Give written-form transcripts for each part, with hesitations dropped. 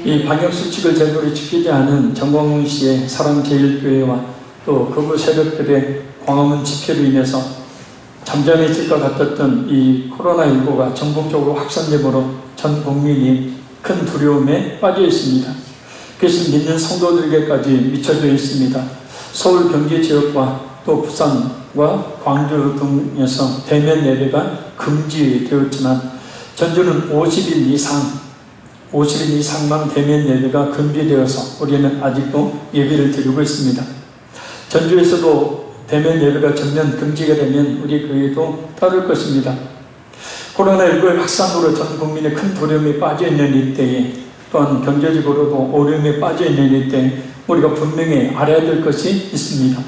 이 방역수칙을 제대로 지키지 않은 정광훈 씨의 사랑제일교회와 또 극우 세력들의 광화문 집회로 인해서 잠잠해질 것 같았던 이 코로나19가 전국적으로 확산됨으로 전 국민이 큰 두려움에 빠져 있습니다. 그것이 믿는 성도들에게까지 미쳐져 있습니다. 서울 경기 지역과 또 부산과 광주 등에서 대면 예배가 금지되었지만 전주는 50인 이상만 대면 예배가 금지되어서 우리는 아직도 예배를 드리고 있습니다. 전주에서도 대면 예배가 전면 금지가 되면 우리 교회도 따를 것입니다. 코로나19의 확산으로 전 국민의 큰 두려움에 빠져 있는 이때에 또한 경제적으로도 어려움에 빠져 있는 이때 우리가 분명히 알아야 될 것이 있습니다.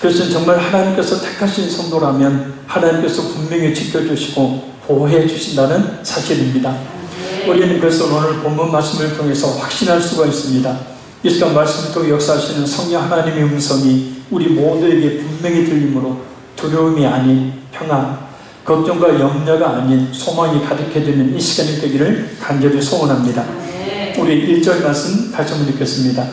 그것은 정말 하나님께서 택하신 성도라면 하나님께서 분명히 지켜주시고 보호해 주신다는 사실입니다. 우리는 그것을 오늘 본문 말씀을 통해서 확신할 수가 있습니다. 이 시간 말씀을 통해 역사하시는 성령 하나님의 음성이 우리 모두에게 분명히 들리므로 두려움이 아닌 평안, 걱정과 염려가 아닌 소망이 가득해지는 이 시간이 되기를 간절히 소원합니다. 우리 1절 말씀 다시 한번 읽겠습니다.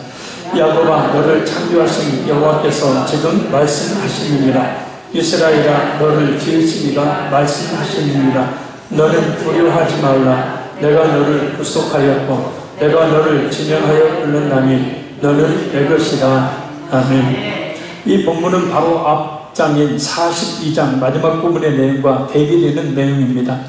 야곱아 너를 창조하신 여호와께서 지금 말씀하시느니라. 이스라엘아 너를 지으신 이가 말씀하시느니라. 너는 두려워하지 말라. 내가 너를 구속하였고 내가 너를 진영하여 불렀나니 너는 내 것이라. 아멘. 이 본문은 바로 앞장인 42장 마지막 부분의 내용과 대비되는 내용입니다.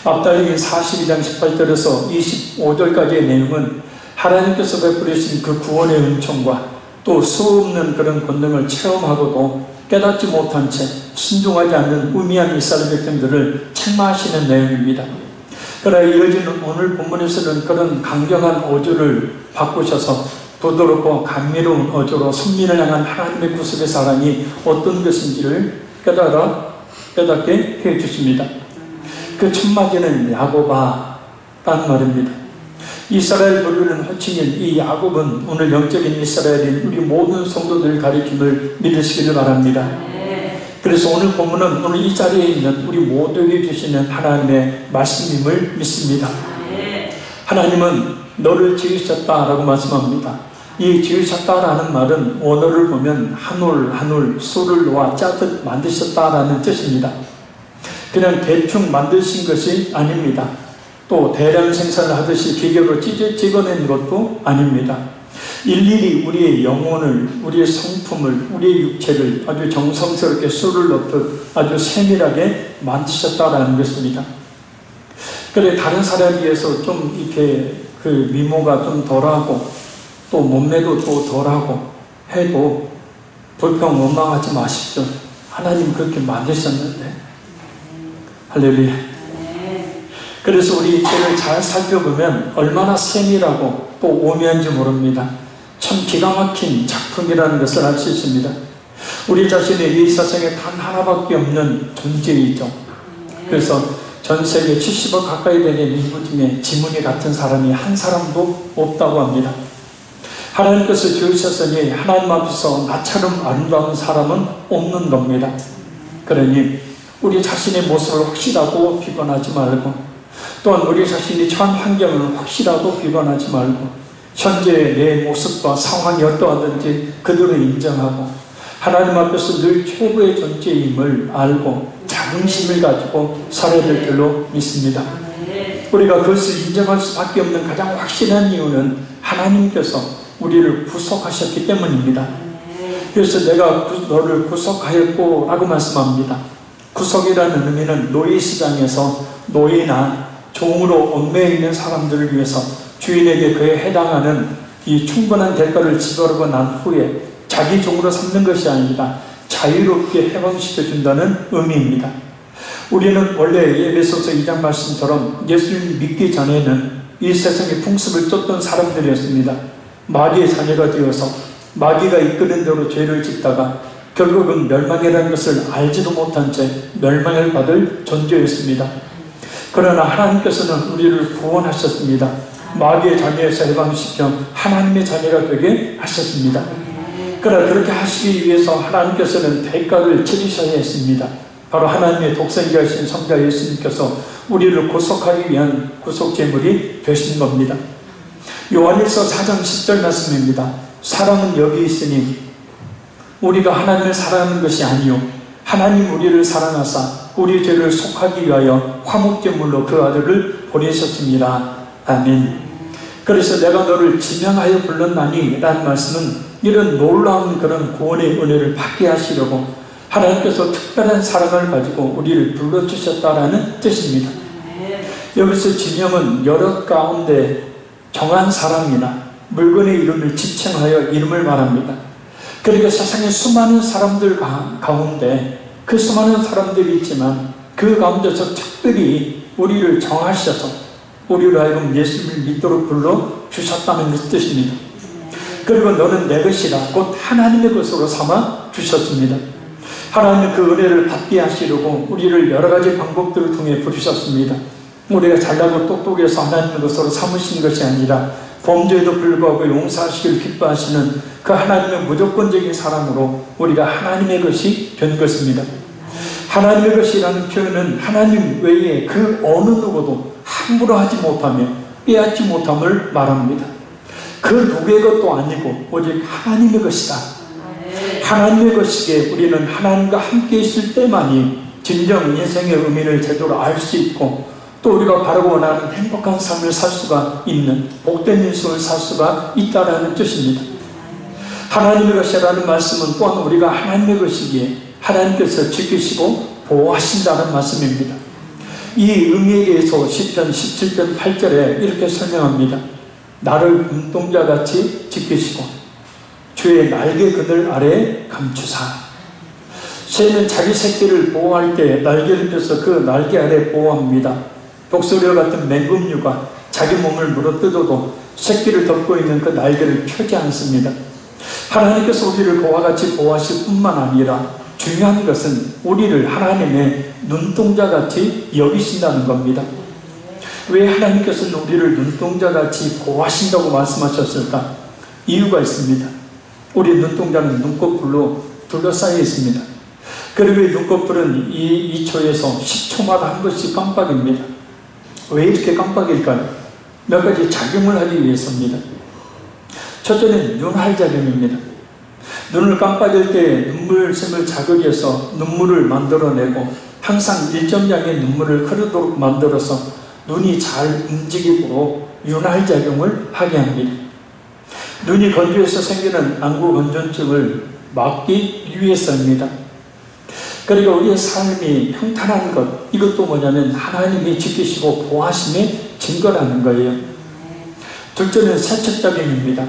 앞장인 42장 18절에서 25절까지의 내용은 하나님께서 베푸리신 그 구원의 은총과 또 수없는 그런 권능을 체험하고도 깨닫지 못한 채 순종하지 않는 우미한 이스라엘 백성들을 책망하시는 내용입니다. 그러나 이어지는 오늘 본문에서는 그런 강경한 어조를 바꾸셔서 부드럽고 감미로운 어조로 선민을 향한 하나님의 구속의 사랑이 어떤 것인지를 깨닫게 해주십니다. 그 첫 마디는 야곱아 라는 말입니다. 이스라엘 부르는 호칭인 이 야곱은 오늘 영적인 이스라엘인 우리 모든 성도들 가리킴을 믿으시기를 바랍니다. 그래서 오늘 본문은 오늘 이 자리에 있는 우리 모두에게 주시는 하나님의 말씀임을 믿습니다. 하나님은 너를 지으셨다라고 말씀합니다. 이 지으셨다라는 말은 원어를 보면 한 올 한 올 술을 놓아 짜듯 만드셨다라는 뜻입니다. 그냥 대충 만드신 것이 아닙니다. 또 대량 생산을 하듯이 기계로 찍어낸 것도 아닙니다. 일일이 우리의 영혼을, 우리의 성품을, 우리의 육체를 아주 정성스럽게 술을 넣듯 아주 세밀하게 만드셨다라는 것입니다. 그래 다른 사람에 비해서 좀 이렇게 그 미모가 좀 덜하고 또 몸매도 또 덜하고 해도 불평 원망하지 마십시오. 하나님 그렇게 만드셨는데. 할렐루야. 그래서 우리 죄를 잘 살펴보면 얼마나 세밀하고 또 오묘한지 모릅니다. 참 기가 막힌 작품이라는 것을 알 수 있습니다. 우리 자신이 이 세상에 단 하나밖에 없는 존재이죠. 그래서 전 세계 70억 가까이 되는 인구 중에 지문이 같은 사람이 한 사람도 없다고 합니다. 하나님께서 지으셨으니 하나님 앞에서 나처럼 아름다운 사람은 없는 겁니다. 그러니 우리 자신의 모습을 확실하고 비관하지 말고 또한 우리 자신이 처한 환경을 확실하고 비관하지 말고 현재의 내 모습과 상황이 어떠하든지 그대로 인정하고 하나님 앞에서 늘 최고의 존재임을 알고 자긍심을 가지고 살아야 될 줄로 믿습니다. 우리가 그것을 인정할 수밖에 없는 가장 확실한 이유는 하나님께서 우리를 구속하셨기 때문입니다. 그래서 내가 너를 구속하였고 라고 말씀합니다. 구속이라는 의미는 노예시장에서 노예나 종으로 얽매여 있는 사람들을 위해서 주인에게 그에 해당하는 이 충분한 대가를 지불하고 난 후에 자기 종으로 삼는 것이 아니라 자유롭게 해방시켜준다는 의미입니다. 우리는 원래 에베소서 2장 말씀처럼 예수님을 믿기 전에는 이 세상의 풍습을 쫓던 사람들이었습니다. 마귀의 자녀가 되어서 마귀가 이끄는 대로 죄를 짓다가 결국은 멸망이라는 것을 알지도 못한 채 멸망을 받을 존재였습니다. 그러나 하나님께서는 우리를 구원하셨습니다. 마귀의 자녀에서 해방시켜 하나님의 자녀가 되게 하셨습니다. 그러나 그렇게 하시기 위해서 하나님께서는 대가를 치르셔야 했습니다. 바로 하나님의 독생자이신 성자 예수님께서 우리를 구속하기 위한 구속제물이 되신 겁니다. 요한일서 4장 10절 말씀입니다. 사랑은 여기 있으니 우리가 하나님을 사랑하는 것이 아니요 하나님 우리를 사랑하사 우리 죄를 속하기 위하여 화목제물로 그 아들을 보내셨습니다. 아멘. 그래서 내가 너를 지명하여 불렀나니 라는 말씀은 이런 놀라운 그런 구원의 은혜를 받게 하시려고 하나님께서 특별한 사랑을 가지고 우리를 불러주셨다라는 뜻입니다. 여기서 지명은 여러 가운데 정한 사람이나 물건의 이름을 지칭하여 이름을 말합니다. 그러니까 세상에 수많은 사람들 가운데 그 수많은 사람들이 있지만 그 가운데서 특별히 우리를 정하셔서 우리로 하여금 예수를 믿도록 불러주셨다는 뜻입니다. 그리고 너는 내 것이라 곧 하나님의 것으로 삼아 주셨습니다. 하나님은 그 은혜를 받게 하시려고 우리를 여러 가지 방법들을 통해 부르셨습니다. 우리가 잘나고 똑똑해서 하나님의 것으로 삼으신 것이 아니라 범죄에도 불구하고 용서하시기를 기뻐하시는 그 하나님의 무조건적인 사랑으로 우리가 하나님의 것이 된 것입니다. 하나님의 것이라는 표현은 하나님 외에 그 어느 누구도 함부로 하지 못하며 빼앗지 못함을 말합니다. 그 누구의 것도 아니고 오직 하나님의 것이다. 하나님의 것이기에 우리는 하나님과 함께 있을 때만이 진정 인생의 의미를 제대로 알 수 있고 또 우리가 바라고 원하는 행복한 삶을 살 수가 있는 복된 인생을 살 수가 있다는 뜻입니다. 하나님의 것이라는 말씀은 또한 우리가 하나님의 것이기에 하나님께서 지키시고 보호하신다는 말씀입니다. 이 의미에 대해서 시편 17편 8절에 이렇게 설명합니다. 나를 눈동자같이 지키시고 주의 날개 그늘 아래 감추사. 새는 자기 새끼를 보호할 때 날개를 펴서 그 날개 아래 보호합니다. 독수리와 같은 맹금류가 자기 몸을 물어뜯어도 새끼를 덮고 있는 그 날개를 펴지 않습니다. 하나님께서 우리를 그와 같이 보호하실 뿐만 아니라 중요한 것은 우리를 하나님의 눈동자같이 여기신다는 겁니다. 왜 하나님께서는 우리를 눈동자같이 보호하신다고 말씀하셨을까? 이유가 있습니다. 우리 눈동자는 눈꺼풀로 둘러싸여 있습니다. 그리고 이 눈꺼풀은 이 2초에서 10초마다 한 번씩 깜빡입니다. 왜 이렇게 깜빡일까요? 몇 가지 작용을 하기 위해서입니다. 첫째는 눈할 작용입니다. 눈을 깜빡일 때 눈물샘을 자극해서 눈물을 만들어내고 항상 일정량의 눈물을 흐르도록 만들어서 눈이 잘 움직이도록 윤활 작용을 하게 합니다. 눈이 건조해서 생기는 안구 건조증을 막기 위해서입니다. 그리고 우리의 삶이 평탄한 것, 이것도 뭐냐면 하나님이 지키시고 보호하심의 증거라는 거예요. 둘째는 세척작용입니다.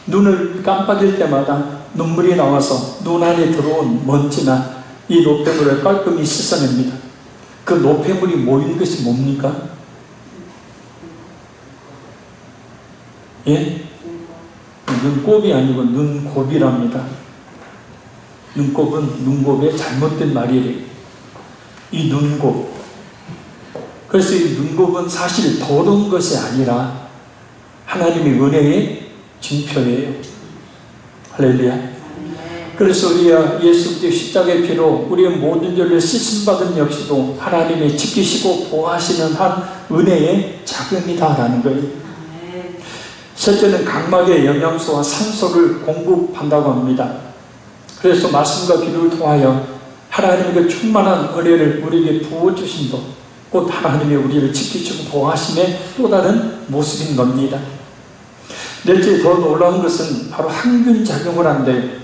눈을 깜빡일 때마다 눈물이 나와서 눈 안에 들어온 먼지나 이 노폐물을 깔끔히 씻어냅니다. 그 노폐물이 모인 것이 뭡니까? 예? 눈곱이 아니고 눈곱이랍니다. 눈곱은 눈곱의 잘못된 말이래요. 이 눈곱. 그래서 이 눈곱은 사실 더러운 것이 아니라 하나님의 은혜의 징표예요. 할렐루야. 그래서 우리가 예수 그리스도의 십자가의 피로 우리의 모든 죄를 씻음받은 역시도 하나님의 지키시고 보호하시는 한 은혜의 작용이다라는 거예요. 셋째는 각막의 영양소와 산소를 공급한다고 합니다. 그래서 말씀과 기도를 통하여 하나님의 그 충만한 은혜를 우리에게 부어주신 것, 곧 하나님의 우리를 지키시고 보호하심의 또 다른 모습인 겁니다. 넷째, 더 놀라운 것은 바로 항균 작용을 한데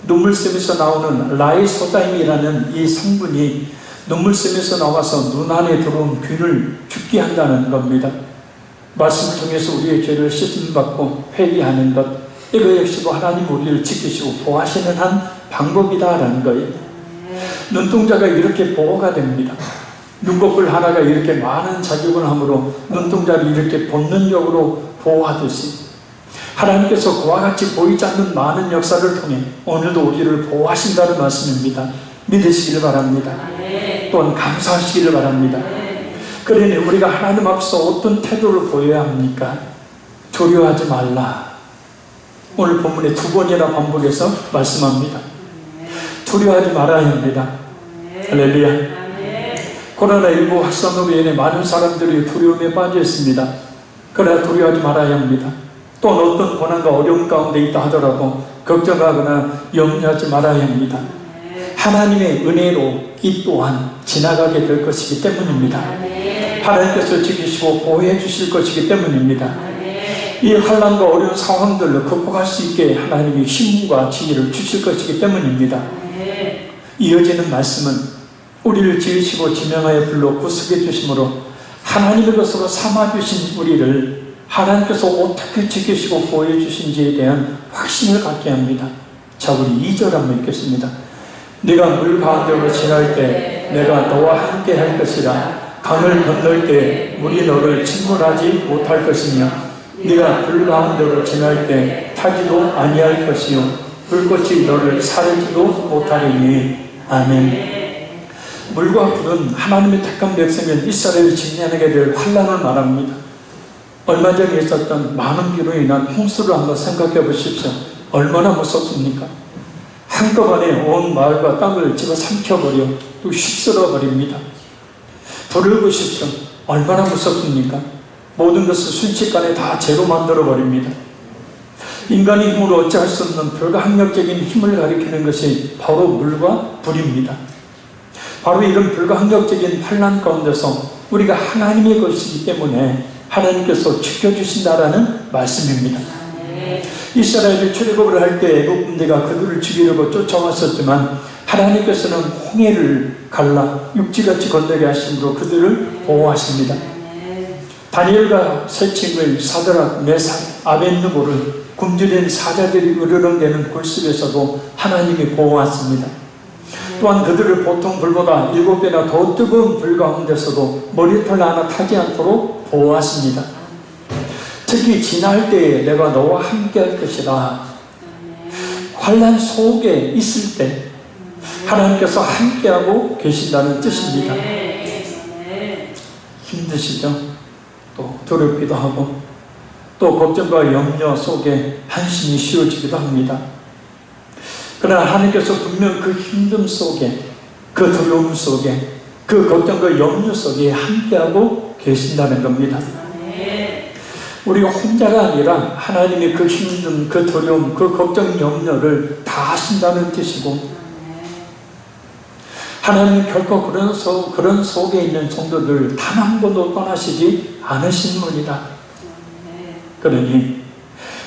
눈물샘에서 나오는 라이소다임이라는 이 성분이 눈물샘에서 나와서 눈 안에 들어온 균을 죽게 한다는 겁니다. 말씀을 통해서 우리의 죄를 씻음받고 회개하는 것, 이거 역시도 하나님 우리를 지키시고 보호하시는 한 방법이다라는 거예요. 눈동자가 이렇게 보호가 됩니다. 눈꺼풀 하나가 이렇게 많은 작용을 하므로 눈동자를 이렇게 본능적으로 보호하듯이 하나님께서 그와 같이 보이지 않는 많은 역사를 통해 오늘도 우리를 보호하신다는 말씀입니다. 믿으시기를 바랍니다. 또한 감사하시기를 바랍니다. 그러니 우리가 하나님 앞에서 어떤 태도를 보여야 합니까? 두려워하지 말라. 오늘 본문에 2번이나 반복해서 말씀합니다. 두려워하지 말아야 합니다. 할렐루야. 코로나19 확산으로 인해 많은 사람들이 두려움에 빠져 있습니다. 그러나 두려워하지 말아야 합니다. 또는 어떤 고난과 어려움 가운데 있다 하더라도 걱정하거나 염려하지 말아야 합니다. 하나님의 은혜로 이 또한 지나가게 될 것이기 때문입니다. 하나님께서 지키시고 보호해 주실 것이기 때문입니다. 이 환난과 어려운 상황들을 극복할 수 있게 하나님이 힘과 지혜를 주실 것이기 때문입니다. 이어지는 말씀은 우리를 지으시고 지명하여 불러 구속해 주심으로 하나님의 것으로 삼아주신 우리를 하나님께서 어떻게 지키시고 보호해 주신지에 대한 확신을 갖게 합니다. 자, 우리 2절 한번 읽겠습니다. 네가 물 가운데로 지날 때 내가 너와 함께 할 것이라. 강을 건널 때 물이 너를 침몰하지 못할 것이며 네가 불 가운데로 지날 때 타지도 아니할 것이요 불꽃이 너를 사르지도 못하리니. 아멘. 물과 불은 하나님의 택한 백성인 이스라엘이 직면하게 될 환난을 말합니다. 얼마 전에 있었던 많은 비로 인한 홍수를 한번 생각해 보십시오. 얼마나 무섭습니까? 한꺼번에 온 마을과 땅을 집어삼켜버려 또 휩쓸어 버립니다. 불을 보십시오. 얼마나 무섭습니까? 모든 것을 순식간에 다 재로 만들어 버립니다. 인간의 힘으로 어찌할 수 없는 불가항력적인 힘을 가리키는 것이 바로 물과 불입니다. 바로 이런 불가항력적인 환난 가운데서 우리가 하나님의 것이기 때문에 하나님께서 지켜주신다라는 말씀입니다. 이스라엘이 출애굽을 할 때 애굽 군대가 그들을 죽이려고 쫓아왔었지만 하나님께서는 홍해를 갈라 육지같이 건너게 하심으로 그들을 보호하십니다. 다니엘과 세 친구인 사드락, 메삭, 아벳느고를 굶주린 사자들이 으르렁대는 굴속에서도 하나님이 보호하십니다. 또한 그들을 보통 불보다 7배나 더 뜨거운 불 가운데서도 머리털 하나 타지 않도록 보호하십니다. 특히 지날 때에 내가 너와 함께 할 것이라. 환난 속에 있을 때 하나님께서 함께하고 계신다는 뜻입니다. 힘드시죠? 또 두렵기도 하고 또 걱정과 염려 속에 한심이 씌워지기도 합니다. 그러나 하나님께서 분명 그 힘듦 속에, 그 두려움 속에, 그 걱정과 염려 속에 함께하고 계신다는 겁니다. 우리가 혼자가 아니라 하나님이 그 힘듦, 그 두려움, 그 걱정, 염려를 다 하신다는 뜻이고, 하나님은 결코 그런 속에 있는 성도들 단 한 번도 떠나시지 않으신 분이다. 그러니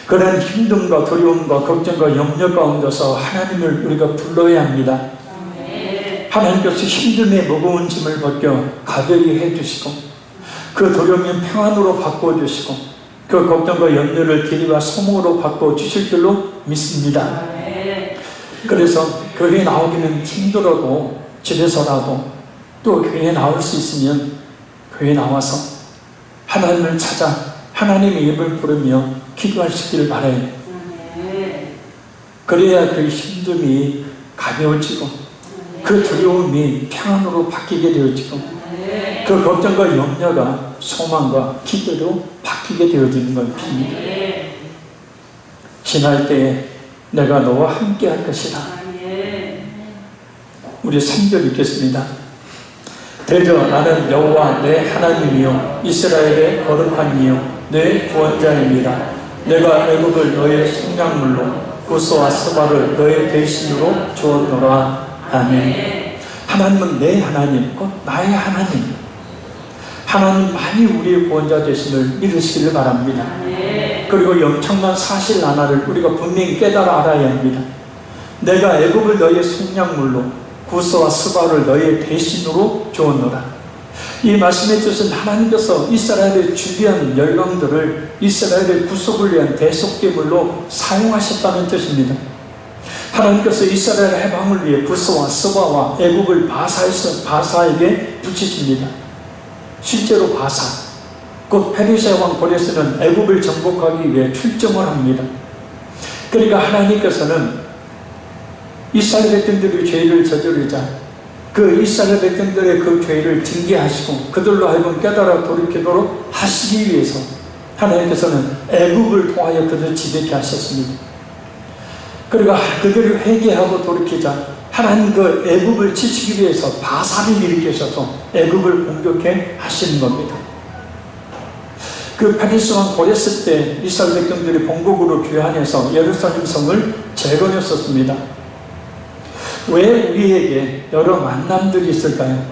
그런 힘듦과 두려움과 걱정과 염려 가운데서 하나님을 우리가 불러야 합니다. 하나님께서 힘듦의 무거운 짐을 벗겨 가벼이 해주시고 그 두려움을 평안으로 바꿔주시고 그 걱정과 염려를 기리와 소망으로 바꿔주실 줄로 믿습니다. 그래서 교회에 나오기는 힘들어도 집에서라도 또 교회에 나올 수 있으면 교회에 나와서 하나님을 찾아 하나님의 이름을 부르며 기도할 수 있기를 바라요. 그래야 그 힘듦이 가벼워지고 그 두려움이 평안으로 바뀌게 되어지고 그 걱정과 염려가 소망과 기도로 바뀌게 되어지는 것입니다. 지날 때에 내가 너와 함께 할 것이다. 우리 3절 읽겠습니다. 대저 나는 여호와 내 하나님이요 이스라엘의 거룩한 이요 내 구원자입니다. 내가 애굽을 너의 속량물로 구스와 스바를 너의 대신으로 주었노라. 아멘. 하나님은 내 하나님, 곧 나의 하나님. 하나님만이 우리의 구원자 되심을 믿으시기를 바랍니다. 그리고 엄청난 사실 하나를 우리가 분명히 깨달아 알아야 합니다. 내가 애굽을 너의 속량물로 구스와 스바를 너의 대신으로 주었노라. 이 말씀의 뜻은 하나님께서 이스라엘의 주변 열강들을 이스라엘의 구속을 위한 대속제물로 사용하셨다는 뜻입니다. 하나님께서 이스라엘 해방을 위해 구스와 스바와 애굽을 바사에게 붙이십니다. 실제로 바사, 곧 페르시아 왕 고레스는 애굽을 정복하기 위해 출정을 합니다. 그러니까 하나님께서는 이스라엘 백성들이 죄를 저지르자 그 이스라엘 백성들의 그 죄를 징계하시고 그들로 하여금 깨달아 돌이키도록 하시기 위해서 하나님께서는 애굽을 통하여 그들을 지배케 하셨습니다. 그리고 그들이 회개하고 돌이키자 하나님 그 애굽을 치시기 위해서 바사를 일으키셔서 애굽을 공격해 하시는 겁니다. 그 페리스왕 고레스 때 이스라엘 백성들이 본국으로 귀환해서 예루살렘 성을 재건했었습니다. 왜 우리에게 여러 만남들이 있을까요?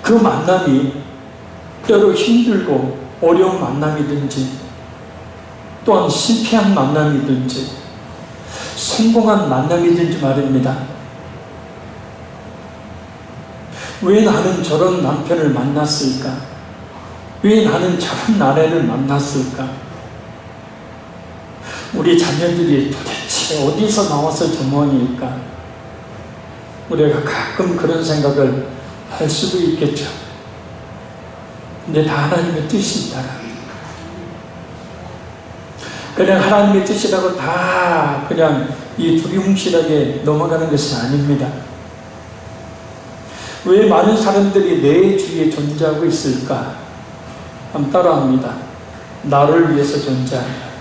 그 만남이 때로 힘들고 어려운 만남이든지 또한 실패한 만남이든지 성공한 만남이든지 말입니다. 왜 나는 저런 남편을 만났을까? 왜 나는 저런 아내를 만났을까? 우리 자녀들이 도대체 어디서 나와서 저 모양일까? 우리가 가끔 그런 생각을 할 수도 있겠죠. 근데 다 하나님의 뜻입니다. 그냥 하나님의 뜻이라고 다 그냥 이 두리뭉실하게 넘어가는 것은 아닙니다. 왜 많은 사람들이 내 주위에 존재하고 있을까? 한번 따라합니다. 나를 위해서 존재한다.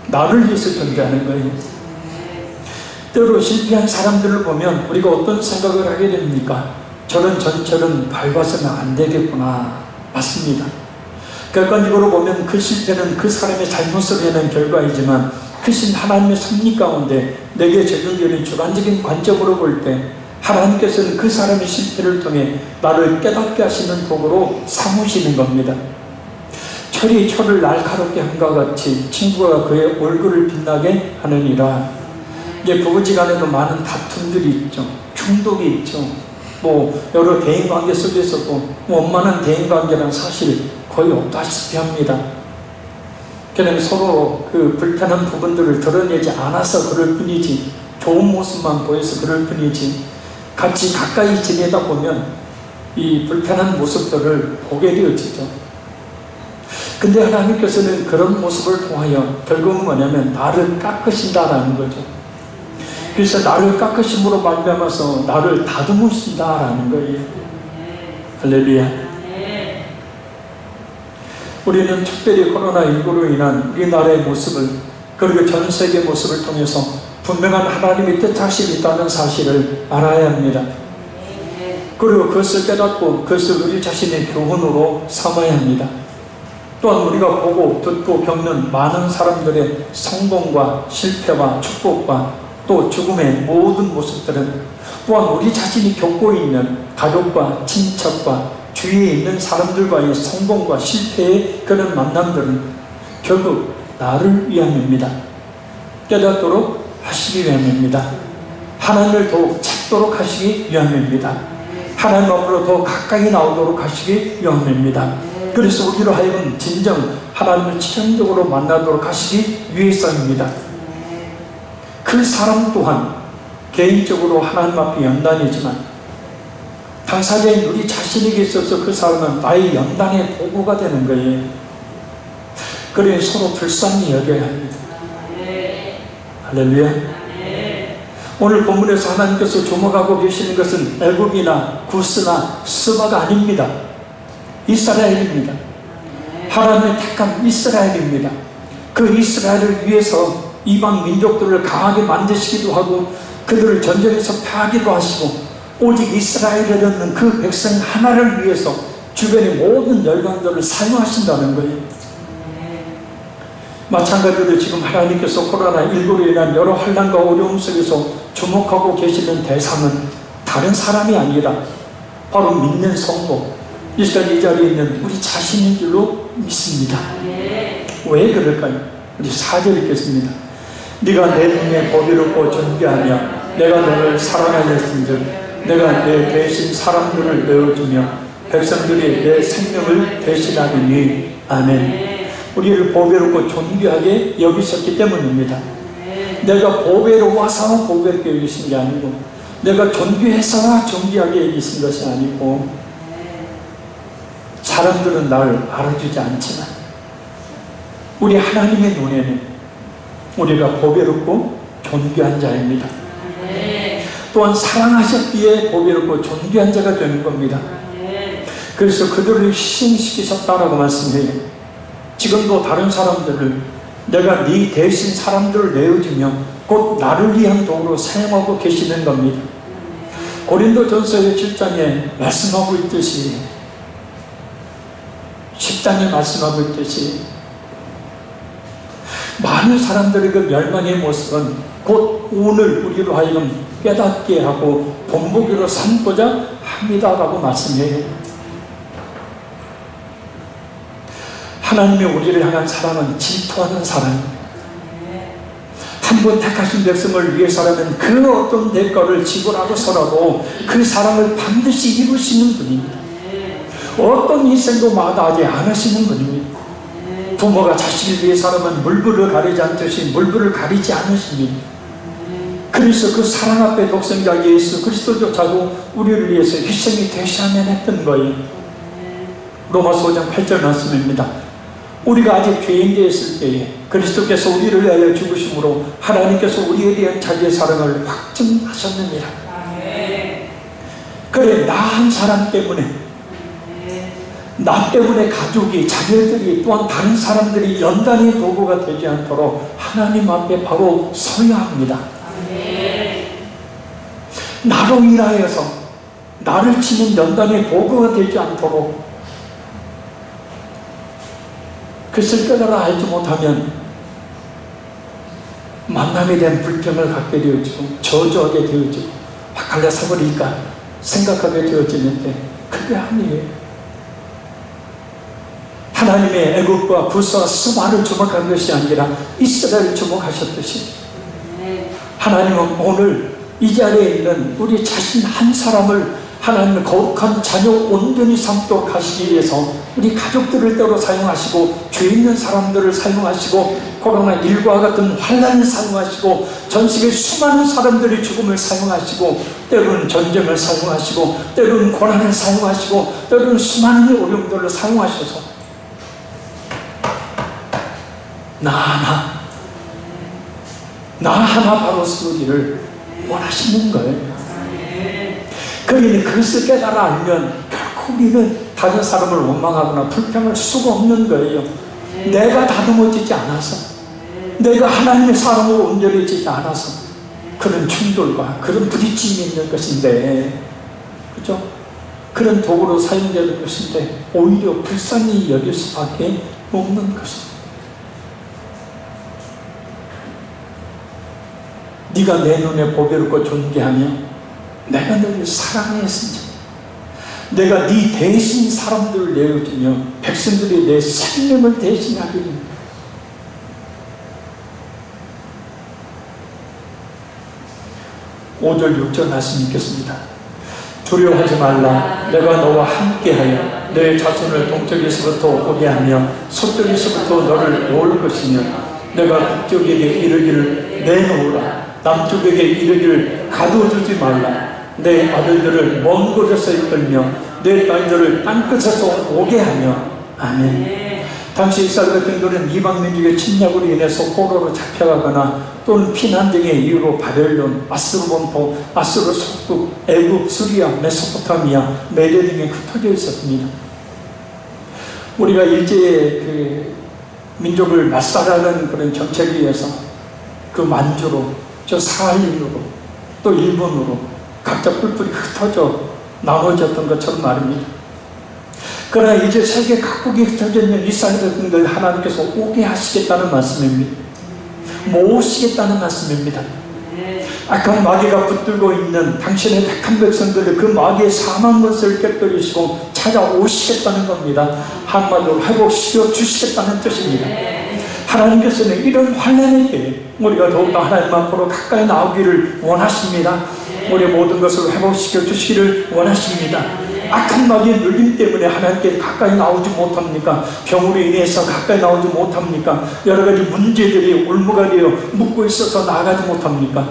나를 위해서 존재하는 거예요. 때로 실패한 사람들을 보면 우리가 어떤 생각을 하게 됩니까? 저런 전철은 밟아서는 안 되겠구나. 맞습니다. 객관적으로 보면 그 실패는 그 사람의 잘못을 해낸 결과이지만 크신 하나님의 섭리 가운데 내게 적용되는 주관적인 관점으로 볼 때 하나님께서는 그 사람의 실패를 통해 나를 깨닫게 하시는 도구로 삼으시는 겁니다. 철이 철을 날카롭게 함과 같이 친구가 그의 얼굴을 빛나게 하느니라. 이제 부부지간에도 많은 다툼들이 있죠. 충돌이 있죠. 여러 대인관계 속에서도 원만한 대인관계란 사실 거의 없다시피 합니다. 그냥 서로 그 불편한 부분들을 드러내지 않아서 그럴 뿐이지, 좋은 모습만 보여서 그럴 뿐이지, 같이 가까이 지내다 보면 이 불편한 모습들을 보게 되어지죠. 근데 하나님께서는 그런 모습을 통하여 결국은 뭐냐면 나를 깎으신다라는 거죠. 그래서 나를 깎으심으로 말미암아서 나를 다듬으신다라는 거예요. 할렐루야. 우리는 특별히 코로나19로 인한 우리나라의 모습을, 그리고 전 세계의 모습을 통해서 분명한 하나님의 뜻하심이 있다는 사실을 알아야 합니다. 그리고 그것을 깨닫고 그것을 우리 자신의 교훈으로 삼아야 합니다. 또한 우리가 보고 듣고 겪는 많은 사람들의 성공과 실패와 축복과 또 죽음의 모든 모습들은 또한 우리 자신이 겪고 있는 가족과 친척과 주위에 있는 사람들과의 성공과 실패의 그런 만남들은 결국 나를 위함입니다. 깨닫도록 하시기 위함입니다. 하나님을 더욱 찾도록 하시기 위함입니다. 하나님 앞으로 더 가까이 나오도록 하시기 위함입니다. 그래서 우리로 하여금 진정 하나님을 치명적으로 만나도록 하시기 위해서입니다. 그 사람 또한 개인적으로 하나님 앞에 연단이지만 당사자인 우리 자신에게 있어서 그 사람은 나의 연단의 도구가 되는 거예요. 그래 서로 불쌍히 여겨야 합니다. 할렐루야. 오늘 본문에서 하나님께서 주목하고 계시는 것은 애굽이나 구스나 스바가 아닙니다. 이스라엘입니다. 하나님의 택한 이스라엘입니다. 그 이스라엘을 위해서 이방 민족들을 강하게 만드시기도 하고 그들을 전쟁에서 패하기도 하시고 오직 이스라엘이라는 그 백성 하나를 위해서 주변의 모든 열방들을 사용하신다는 거예요. 마찬가지로 지금 하나님께서 코로나19로 인한 여러 환난과 어려움 속에서 주목하고 계시는 대상은 다른 사람이 아니라 바로 믿는 성도, 이 시간 이 자리에 있는 우리 자신인 줄로 믿습니다. 왜 그럴까요? 우리 4절 읽겠습니다. 네가 내 눈에 보배롭고 존귀하며 내가 너를 사랑하였은즉 내가 내 대신 사람들을 내어주며 백성들이 내 생명을 대신하리니. 아멘. 우리를 보배롭고 존귀하게 여기셨기 때문입니다. 내가 보배로워서 보배롭게 여기신 게 아니고 내가 존귀해서 존귀하게 여기신 것이 아니고 사람들은 나를 알아주지 않지만 우리 하나님의 눈에는 우리가 보배롭고 존귀한 자입니다. 또한 사랑하셨기에 보배롭고 존귀한 자가 되는 겁니다. 그래서 그들을 희생시키셨다라고 말씀해요. 지금도 다른 사람들을 내가 네 대신 사람들을 내어주며 곧 나를 위한 도구로 사용하고 계시는 겁니다. 고린도전서 7장에 말씀하고 있듯이 10장에 말씀하고 있듯이 많은 사람들의 그 멸망의 모습은 곧 오늘 우리로 하여금 깨닫게 하고 본보기로 삼고자 합니다라고 말씀해요. 하나님의 우리를 향한 사랑은 질투하는 사랑입니다. 한 번 택하신 백성을 위해서라면 그 어떤 대가를 지불하고서라도 그 사랑을 반드시 이루시는 분입니다. 어떤 희생도 마다하지 않으시는 분입니다. 부모가 자식을 위해서라면 물불을 가리지 않듯이 물불을 가리지 않으십니다. 그래서 그 사랑 앞에 독생자 예수 그리스도조차도 우리를 위해서 희생이 되셔야만 했던 거예요. 로마서 5장 8절 말씀입니다. 우리가 아직 죄인 되었을 때에 그리스도께서 우리를 위하여 죽으심으로 하나님께서 우리에 대한 자기의 사랑을 확증하셨느니라. 그래, 나 한 사람 때문에, 나 때문에 가족이, 자녀들이, 또한 다른 사람들이 연단의 도구가 되지 않도록 하나님 앞에 바로 서야 합니다. 나로 인하여서 나를 치는 연단의 도구가 되지 않도록 그것을 깨달아 알지 못하면 만남에 대한 불평을 갖게 되어지고 저주하게 되어지고 막 갈라서 버리니까 생각하게 되어지는데 그게 아니에요. 하나님의 애국과 구스와 스바를 주목한 것이 아니라 이스라엘을 주목하셨듯이 하나님은 오늘 이 자리에 있는 우리 자신 한 사람을 하나님의 거룩한 자녀 온전히 삼도록 하시기 위해서 우리 가족들을 때로 사용하시고 죄 있는 사람들을 사용하시고 코로나19와 같은 환난을 사용하시고 전 세계 수많은 사람들의 죽음을 사용하시고 때로는 전쟁을 사용하시고 때로는 고난을 사용하시고 때로는 수많은 어려움들을 사용하셔서 나 하나 바로 서기를 원하시는 거예요. 그러니 그것을 깨달아 알면 결코 우리는 다른 사람을 원망하거나 불평할 수가 없는 거예요. 내가 다듬어지지 않아서, 내가 하나님의 사랑으로 온전해지지 않아서 그런 충돌과 그런 부딪힘이 있는 것인데, 그죠? 그런 도구로 사용되는 것인데 오히려 불쌍히 여길 수밖에 없는 것입니다. 네가 내 눈에 보배롭고 존귀하며 내가 너를 사랑하였으니 내가 네 대신 사람들을 내어주며 백성들이 내 생명을 대신하리니. 5절 6절 말씀 읽겠습니다. 두려워하지 말라. 내가 너와 함께하여 내 자손을 동쪽에서부터 오게 하며 서쪽에서부터 너를 놓을 것이며 내가 북쪽에게 이르기를 내놓으라. 남쪽에게 이르기를 가두어주지 말라. 내 아들들을 먼 곳에서 이끌며 내 딸들을 땅끝에서 오게 하며. 아멘. 당시 이스라엘 백성들은 이방민족의 침략으로 인해서 포로로 잡혀가거나 또는 피난 등의 이유로 바벨론, 아수르 본토, 아수르 속국, 애굽, 수리아, 메소포타미아, 메대 등에 흩어져 있었습니다. 우리가 일제의 그 민족을 맞살하는 그런 정책에 의해서 그 만주로, 저 사할린으로, 또 일본으로 각자 뿔뿔이 흩어져 나눠졌던 것처럼 말입니다. 그러나 이제 세계 각국에 흩어져 있는 이스라엘 백성들 하나님께서 오게 하시겠다는 말씀입니다. 모으시겠다는 말씀입니다. 악한 마귀가 붙들고 있는 당신의 택한 백성들을 그 마귀의 사망 것을 깨뜨리시고 찾아오시겠다는 겁니다. 한마디로 회복시켜 주시겠다는 뜻입니다. 하나님께서는 이런 환난의 때에 우리가 더욱더 하나님 앞으로 가까이 나오기를 원하십니다. 우리 모든 것을 회복시켜 주시기를 원하십니다. 악한 마귀의 눌림 때문에 하나님께 가까이 나오지 못합니까? 병으로 인해서 가까이 나오지 못합니까? 여러 가지 문제들이 올무가 되어 묻고 있어서 나아가지 못합니까?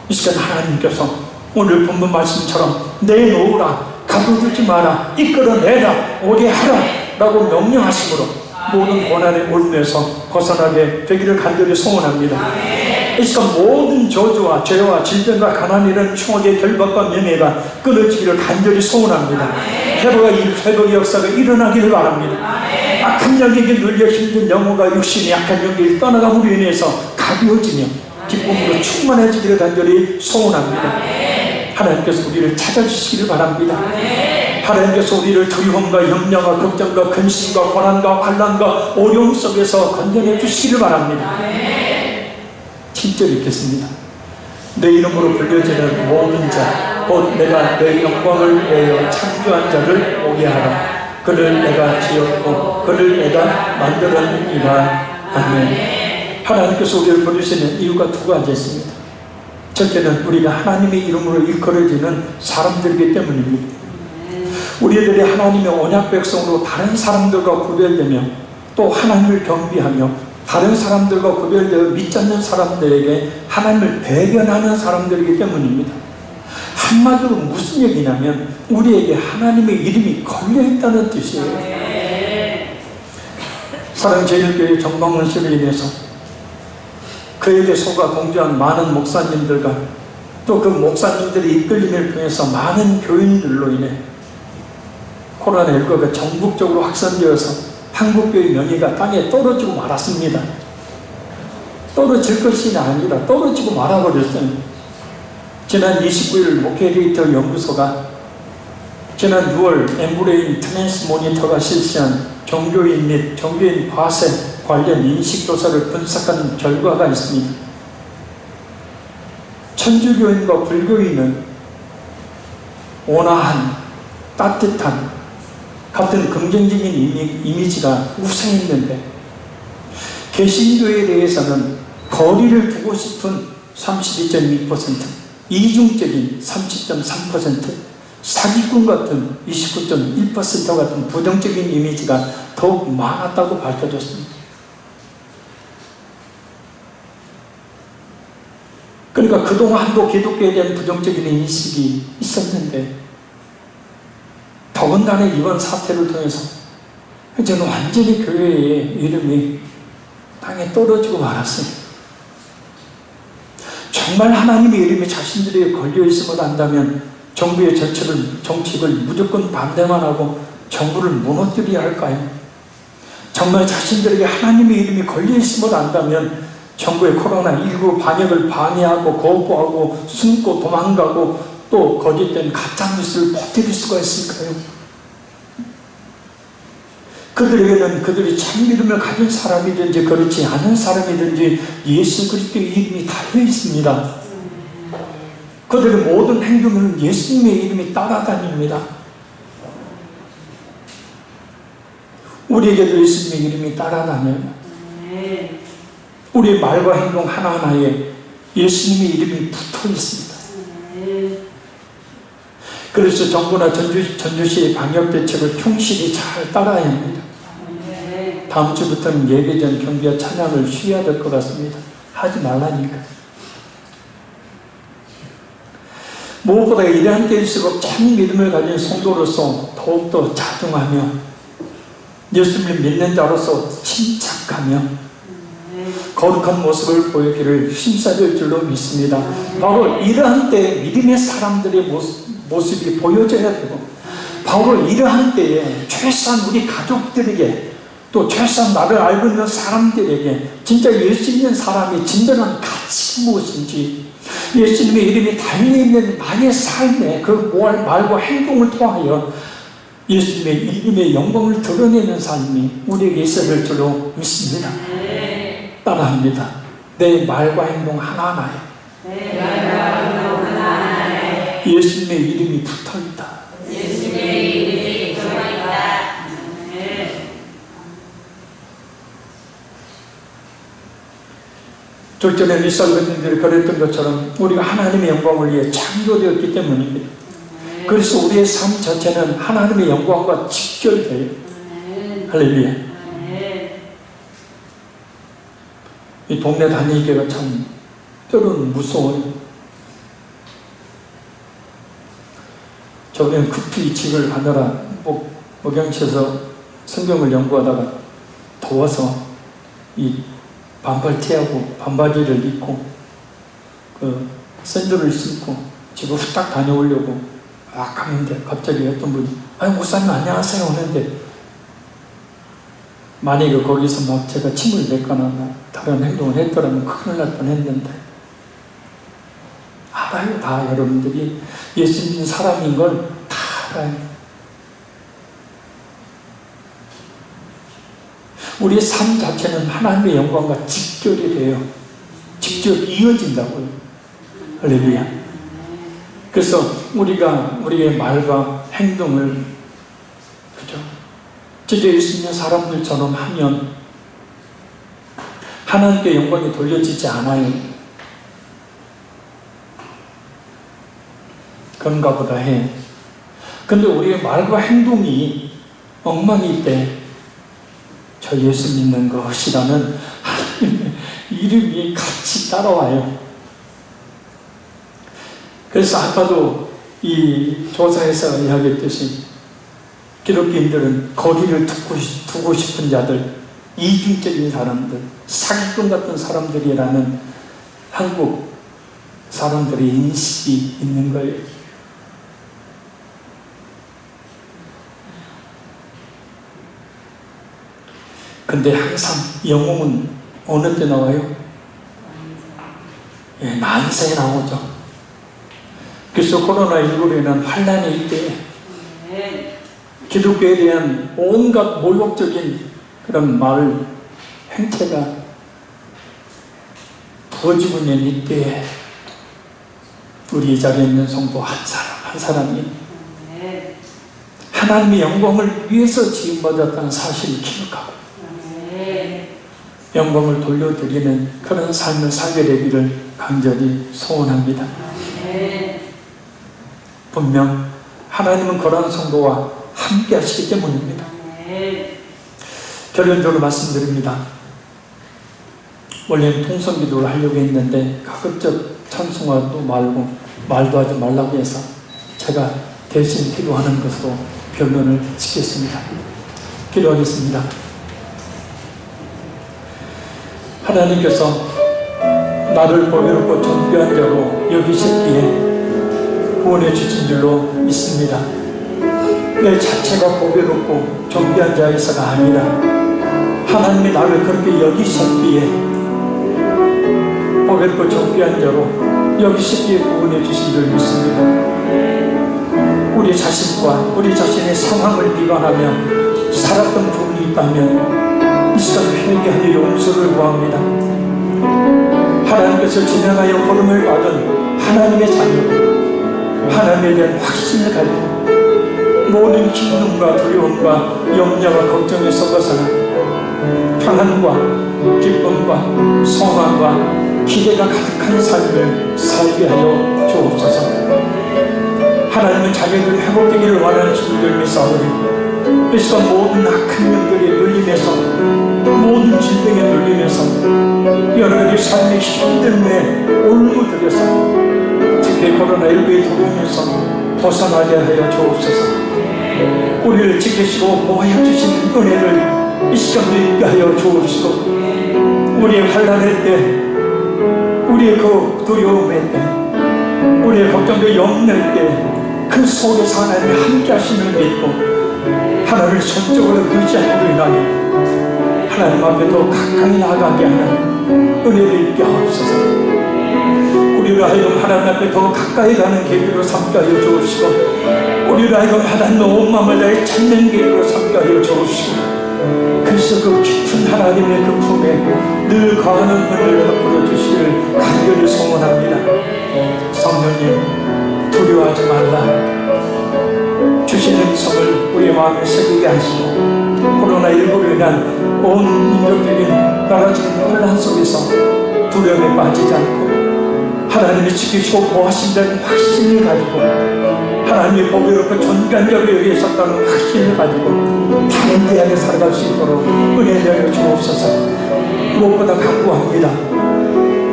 이 시간 하나님께서 오늘 본문 말씀처럼 내놓으라, 가둬두지 마라, 이끌어내라, 오게 하라 라고 명령하심으로 모든 고난의 올무에서 벗어나게 되기를 간절히 소원합니다. 이 시간 모든 저주와 죄와 질병과 가난이라는 추억의 결박과 명예가 끊어지기를 간절히 소원합니다. 회복의 역사가 일어나기를 바랍니다. 악한 영에게 눌려 힘든 영혼과 육신이 약한 영이 떠나감으로 인해서 가벼워지며 기쁨으로 충만해지기를 간절히 소원합니다. 하나님께서 우리를 찾아주시기를 바랍니다. 하나님께서 우리를 두려움과 염려와 걱정과 근심과 고난과 환난과 어려움 속에서 건져내 주시기를 바랍니다. 진짜 읽겠습니다. 내 이름으로 불려지는 모든 자, 곧 내가 내 영광을 위하여 창조한 자를 오게 하라. 그를 내가 지었고 그를 내가 만들었느니라. 아멘. 하나님께서 우리를 부르시는 이유가 두 가지 있습니다. 첫째는 우리가 하나님의 이름으로 일컬어지는 사람들이기 때문입니다. 우리들이 하나님의 언약 백성으로 다른 사람들과 구별되며 또 하나님을 경비하며 다른 사람들과 구별되어 믿지 않는 사람들에게 하나님을 대변하는 사람들이기 때문입니다. 한마디로 무슨 얘기냐면 우리에게 하나님의 이름이 걸려있다는 뜻이에요. 사랑제일교회 정방문씨로 인해서 그에게 속아 동조한 많은 목사님들과 또 그 목사님들의 이끌림을 통해서 많은 교인들로 인해 코로나19가 전국적으로 확산되어서 한국교회 명예가 땅에 떨어지고 말았습니다. 떨어질 것이 아니라 떨어지고 말아버렸어요. 지난 29일 목회데이터 연구소가 지난 6월 엠브레인 트랜스 모니터가 실시한 종교인 및 종교인 과세 관련 인식조사를 분석한 결과가 있습니다. 천주교인과 불교인은 온화한, 따뜻한, 같은 긍정적인 이미지가 우세했는데 개신교에 대해서는 거리를 두고 싶은 32.2%, 이중적인 30.3%, 사기꾼 같은 29.1% 같은 부정적인 이미지가 더욱 많았다고 밝혀졌습니다. 그러니까 그동안도 기독교에 대한 부정적인 인식이 있었는데 더군다나 이번 사태를 통해서 저는 완전히 교회의 이름이 땅에 떨어지고 말았어요. 정말 하나님의 이름이 자신들에게 걸려있음을 안다면 정부의 정책을 무조건 반대만 하고 정부를 무너뜨려야 할까요? 정말 자신들에게 하나님의 이름이 걸려있음을 안다면 정부의 코로나19 방역을 방해하고 거부하고 숨고 도망가고 또 거짓된 가짜뉴스를 퍼뜨릴 수가 있을까요? 그들에게는 그들이 참 믿음을 가진 사람이든지 그렇지 않은 사람이든지 예수 그리스도의 이름이 달려 있습니다. 그들의 모든 행동은 예수님의 이름이 따라다닙니다. 우리에게도 예수님의 이름이 따라다녀요. 우리의 말과 행동 하나하나에 예수님의 이름이 붙어 있습니다. 그래서 정부나 전주시의 방역대책을 충실히 잘 따라야 합니다. 다음 주부터는 예배전 경비와 찬양을 쉬어야 될 것 같습니다. 하지 말라니까. 무엇보다 이러한 때일수록 참 믿음을 가진 성도로서 더욱더 자중하며 예수님을 믿는 자로서 침착하며 거룩한 모습을 보이기를 힘써줄 줄로 믿습니다. 바로 이러한 때에 믿음의 사람들의 모습이 보여져야 되고 바로 이러한 때에 최소한 우리 가족들에게 또 최소한 나를 알고 있는 사람들에게 진짜 예수 믿는 사람의 진정한 가치 무엇인지 예수님의 이름이 달려있는 나의 삶에 그 말과 행동을 통하여 예수님의 이름의 영광을 드러내는 삶이 우리에게 있어야 될 줄로 믿습니다. 따라합니다. 내 말과 행동 하나하나에 예수님의 이름이 붙어있다. 예수님의 이름이 붙어있다. 절전에 이스라엘인들이 그랬던 것처럼 우리가 하나님의 영광을 위해 창조되었기 때문입니다. 그래서 우리의 삶 자체는 하나님의 영광과 직결돼요. 할렐루야. 이 동네 다니기가 참 때로는 무서워요. 저번엔 급히 집을 가느라 목양치에서 성경을 연구하다가 더워서 이 반팔티하고 반바지를 입고 그 샌들을 신고 집을 후딱 다녀오려고 막 가는데 갑자기 어떤 분이 아니 목사님 안녕하세요 하는데 만약에 거기서 막 제가 침을 뱉거나 다른 행동을 했더라면 큰일 날 뻔했는데 알아요. 다 여러분들이 예수 믿는 사람인 걸 다 알아요. 우리의 삶 자체는 하나님의 영광과 직결이 돼요. 직접 이어진다고요. 할렐루야. 그래서 우리가 우리의 말과 행동을 그죠? 찢어 있는 사람들처럼 하면 하나님께 영광이 돌려지지 않아요. 그런가 보다 해. 근데 우리의 말과 행동이 엉망일 때 저 예수 믿는 것이라는 하나님의 이름이 같이 따라와요. 그래서 아까도 이 조사에서 이야기했듯이 기독교인들은 거리를 두고 싶은 자들, 이중적인 사람들, 사기꾼 같은 사람들이라는 한국 사람들의 인식이 있는 거예요. 근데 항상 영웅은 어느 때 나와요? 예, 만세에 나오죠. 그래서 코로나19로 인한 환란의 때에 기독교에 대한 온갖 모욕적인 그런 말, 행태가 부어지고 있는 이때에 우리 자리에 있는 성도 한 사람이 하나님의 영광을 위해서 지음받았다는 사실을 기억하고 영광을 돌려드리는 그런 삶을 살게 되기를 간절히 소원합니다. 분명 하나님은 그런 성도와 함께 하시기 때문입니다. 결론적으로 말씀드립니다. 원래는 통성기도를 하려고 했는데 가급적 찬송하도 말도 하지 말라고 해서 제가 대신 기도하는 것으로 결론을 짓겠습니다. 기도하겠습니다. 하나님께서 나를 보배롭고 존귀한 자로 여기셨기에 구원해 주신 줄로 믿습니다. 내 자체가 보배롭고 존귀한 자에서가 아니라 하나님이 나를 그렇게 여기셨기에 보배롭고 존귀한 자로 여기셨기에 구원해 주신 줄 믿습니다. 우리 자신과 우리 자신의 상황을 비관하며 살았던 부분이 있다면 이 시간 회개하여 용서를 구합니다. 하나님께서 진행하여 부름을 받은 하나님의 자녀, 하나님에 대한 확신을 가지고 모든 힘듦과 두려움과 염려와 걱정에서 벗어나 평안과 기쁨과 소망과 기대가 가득한 삶을 살게 하여 주옵소서. 하나님은 자기들이 회복되기를 원하는 신들 믿사오니 이 시간 모든 악한 영들에 눌림에서 모든 질병에 눌림에서 여러분의 삶의 힘듦에 울부들여서 특히 코로나19에 들어오면서 벗어나게 하여 주옵소서. 우리를 지키시고 보호해 주신 은혜를 이 시간도 있게 하여 주옵시고 우리의 환난할 때 우리의 그 두려움의 때 우리의 걱정과 염려할 때 그 속에서 하나님이 함께 하심을 믿고 하나님을 전적으로 의지함으로 인하여 하나님 앞에 더 가까이 나아가게 하는 은혜를 있게 하옵소서. 우리를 하여금 하나님 앞에 더 가까이 가는 계기로 삼게 하여 주옵시고 우리를 하여금 하나님의 온 마음을 다해 찾는 계기로 삼게 하여 주옵시고 그래서 그 깊은 하나님의 그 품에 늘 거하는 은혜를 베풀어 주시기를 간절히 소원합니다. 성령님 두려워하지 말라. 주시는 성을 우리의 마음에 새기게 하시고 코로나19로 인한 온 민족적인 나라적인 혼란 속에서 두려움에 빠지지 않고 하나님이 지키시고 보호하신다는 확신을 가지고 하나님의 보배롭고 존귀한 자로 여기 있었다는 확신을 가지고 담대하게 살아갈 수 있도록 은혜 내려 주옵소서. 무엇보다 간구합니다.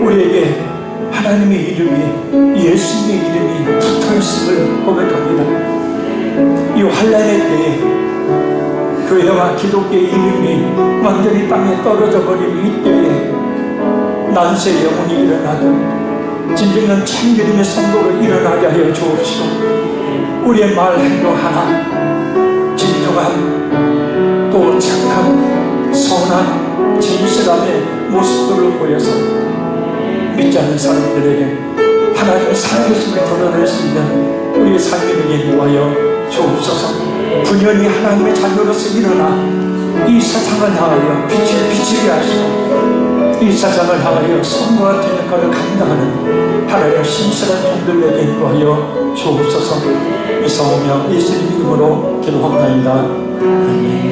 우리에게 하나님의 이름이 예수님의 이름이 붙어있음을 고백합니다. 이 환란의 때에 교회와 기독교의 이름이 완전히 땅에 떨어져 버린 이 때에 난세 영혼이 일어나도 진정한 참기름의 성도로 일어나게 하여 주옵시고 우리의 말 행동 하나 진정한 또 착한 선한 진실함의 모습들을 보여서 믿지 않는 사람들에게 하나님의 살아계심을 드러낼 수 있는 우리의 삶이 되게 인도하여 주옵소서. 분연히 하나님의 자녀로서 일어나 이 세상을 향하여 빛을 비추게 하시고 이 세상을 향하여 성과 같은 역할을 감당하는 하나님의 신실한 종들 되게 인도하여 주옵소서. 이사오며 예수님 이름으로 기도합나이다. 아멘.